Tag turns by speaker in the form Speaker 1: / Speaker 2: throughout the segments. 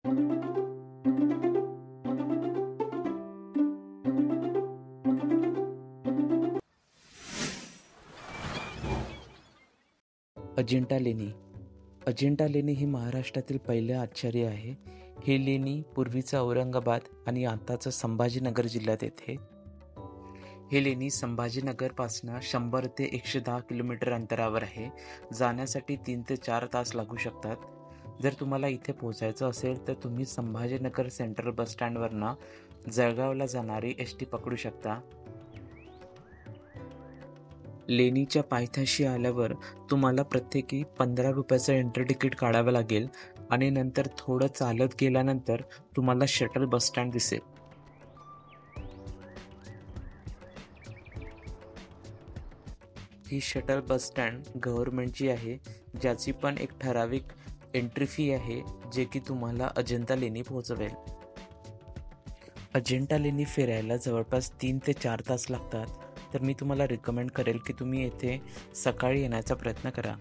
Speaker 1: अजिंठा लेणी. अजिंठा लेणी ही महाराष्ट्रातील पहिले आश्चर्य आहे. ही लेणी पूर्वीचा औरंगाबाद आणि आताचा संभाजीनगर जिल्ह्यात येते. ही लेणी संभाजीनगरपासून 100 ते 110 किलोमीटर अंतरावर आहे. जाण्यासाठी 3 ते 4 तास लागू शकतात. जर तुम्हाला इथे पोहोचायचं असेल तर तुम्ही संभाजीनगर सेंट्रल बस स्टँडवरनं जळगावला जाणारी एस टी पकडू शकता. लेणीच्या पायथ्याशी आल्यावर तुम्हाला प्रत्येकी 15 रुपयाचं एंट्री तिकीट काढावं लागेल आणि नंतर थोडं चालत गेल्यानंतर तुम्हाला शटल बस स्टँड दिसेल. ही शटल बस स्टँड गव्हर्नमेंटची आहे, ज्याची पण एक ठराविक एंट्री फी आहे, जे की तुम्हाला अजिंठा लेणी पोहोचवेल. अजिंठा लेणी फिरायला जवळपास 3 ते 4 तास लागतात. तर मी तुम्हाला रिकमेंड करेल की तुम्ही येथे सकाळी येण्याचा प्रयत्न करा.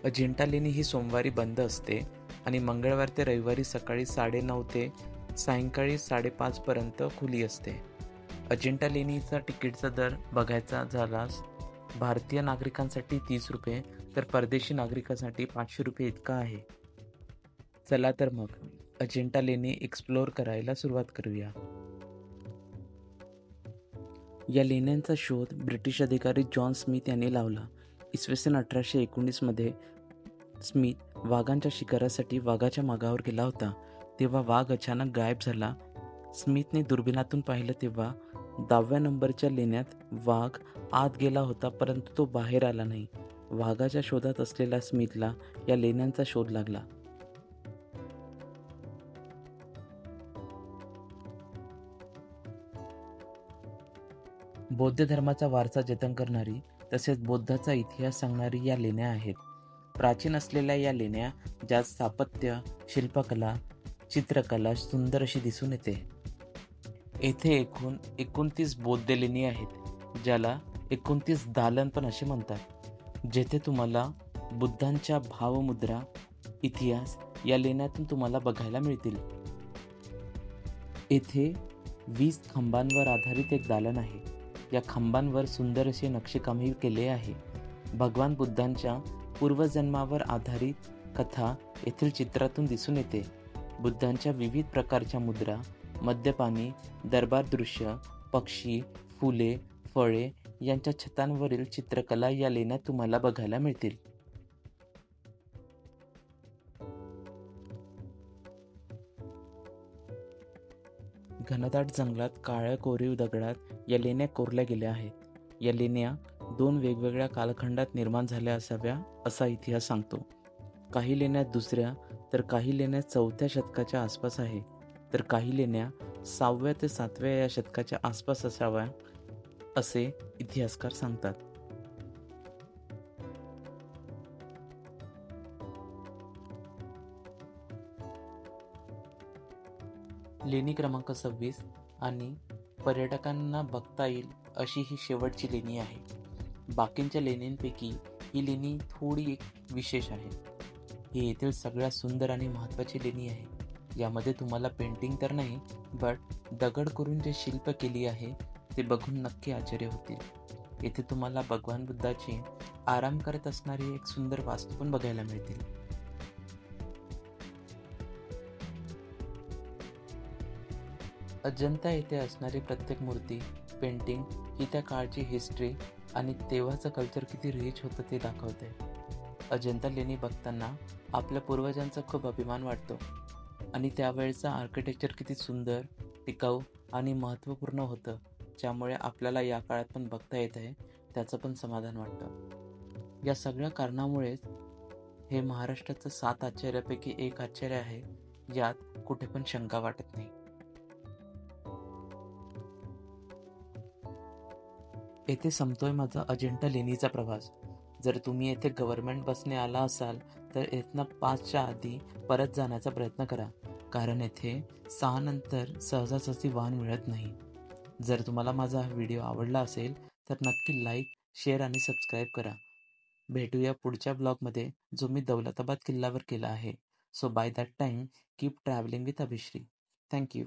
Speaker 1: अजिंठा लेणी ही सोमवारी बंद असते आणि मंगळवार ते रविवारी सकाळी 9:30 ते सायंकाळी 5:30 पर्यंत खुली असते. अजिंठा लेणीचा तिकीटचा दर बघायचा झाल्यास भारतीय नागरिकांसाठी 30 रुपये तर परदेशी नागरिकांसाठी 500 रुपये इतका आहे. चला तर मग अजिंठा लेणी एक्सप्लोअर करायला सुरुवात करूया. या लेण्यांचा शोध ब्रिटिश अधिकारी जॉन स्मिथ यांनी लावला. इसवी सन 1819 मध्ये स्मिथ वाघांच्या शिकारासाठी वाघाच्या मागावर गेला होता. तेव्हा वाघ अचानक गायब झाला. स्मिथने दुर्बिणातून पाहिलं तेव्हा 10व्या नंबरच्या लेण्यात वाघ आत गेला होता, परंतु तो बाहेर आला नाही. वाघाच्या शोधात असलेल्या स्मिथला या लेण्यांचा शोध लागला. बौद्ध धर्माचा वारसा जतन करणारी तसेच बौद्धाचा इतिहास सांगणारी या लेण्या आहेत. प्राचीन असलेल्या या लेण्या ज्यात स्थापत्य, शिल्पकला, चित्रकला सुंदर अशी दिसून येते. येथे एकूण 29 बौद्ध लेणी आहेत, ज्याला 29 दालन पण असे म्हणतात, जेथे तुम्हाला बुद्धांच्या भावमुद्रा, इतिहास या लेण्यातून तुम्हाला बघायला मिळतील. येथे 20 खांबांवर आधारित एक दालन आहे. या खांबांवर सुंदर असे नक्षीकामही केले आहे. भगवान बुद्धांच्या पूर्वजन्मावर आधारित कथा येथील चित्रातून दिसून येते. बुद्धांच्या विविध प्रकारच्या मुद्रा, मद्यपानी, दरबार दृश्य, पक्षी, फुले, फळे यांच्या छतांवरील चित्रकला या लेण्यात तुम्हाला बघायला मिळतील. घनदाट जंगलात काळ्या कोरीव दगडात या लेण्या कोरल्या गेल्या आहेत. या लेण्या 2 वेगवेगळ्या कालखंडात निर्माण झाल्या असाव्या असा इतिहास सांगतो. काही लेण्या 2ऱ्या तर काही लेण्या 4थ्या शतकाच्या आसपास आहे, तर काही लेण्या 6व्या ते 7व्या या शतकाच्या आसपास असाव्या असे इतिहासकार सांगतात. लेणी क्रमांक 26 आणि पर्यटकांना बघता येईल अशी ही शेवटची लेणी आहे. बाकींच्या लेण्यांपैकी ही लेणी थोडी एक विशेष आहे. ही येथील सगळ्यात सुंदर आणि महत्त्वाची लेणी आहे. यामध्ये तुम्हाला पेंटिंग तर नाही, बट दगड करून जे शिल्प केली आहे ते बघून नक्की आश्चर्य होतील. येथे तुम्हाला भगवान बुद्धाची आराम करत असणारी एक सुंदर वास्तू पण बघायला मिळतील. अजंता येथे असणारी प्रत्येक मूर्ती, पेंटिंग ही त्या काळची हिस्ट्री आणि तेव्हाचं कल्चर किती रिच होतं ते दाखवते. अजंता लेणी बघताना आपल्या पूर्वजांचा खूप अभिमान वाटतो आणि त्यावेळेचं आर्किटेक्चर किती सुंदर, टिकाऊ आणि महत्त्वपूर्ण होतं, ज्यामुळे आपल्याला या काळात पण बघता येत आहे त्याचं पण समाधान वाटतं. या सगळ्या कारणामुळेच हे महाराष्ट्राचं 7 आश्चर्यापैकी एक आश्चर्य आहे, यात कुठे पण शंका वाटत नाही. येथे संपतोय माझा अजिंठा लेणीचा प्रवास. जर तुम्ही येथे गव्हर्नमेंट बसने आला असाल तर इथनं 5च्या आधी परत जाण्याचा प्रयत्न करा, कारण येथे 6 नंतर सहजासहजी वाहन मिळत नाही. जर तुम्हाला माझा हा व्हिडिओ आवडला असेल तर नक्की लाईक, शेअर आणि सबस्क्राईब करा. भेटूया पुढच्या ब्लॉगमध्ये, जो मी दौलताबाद किल्ल्यावर केला आहे. So by that time keep travelling with Abhishri. Thank you.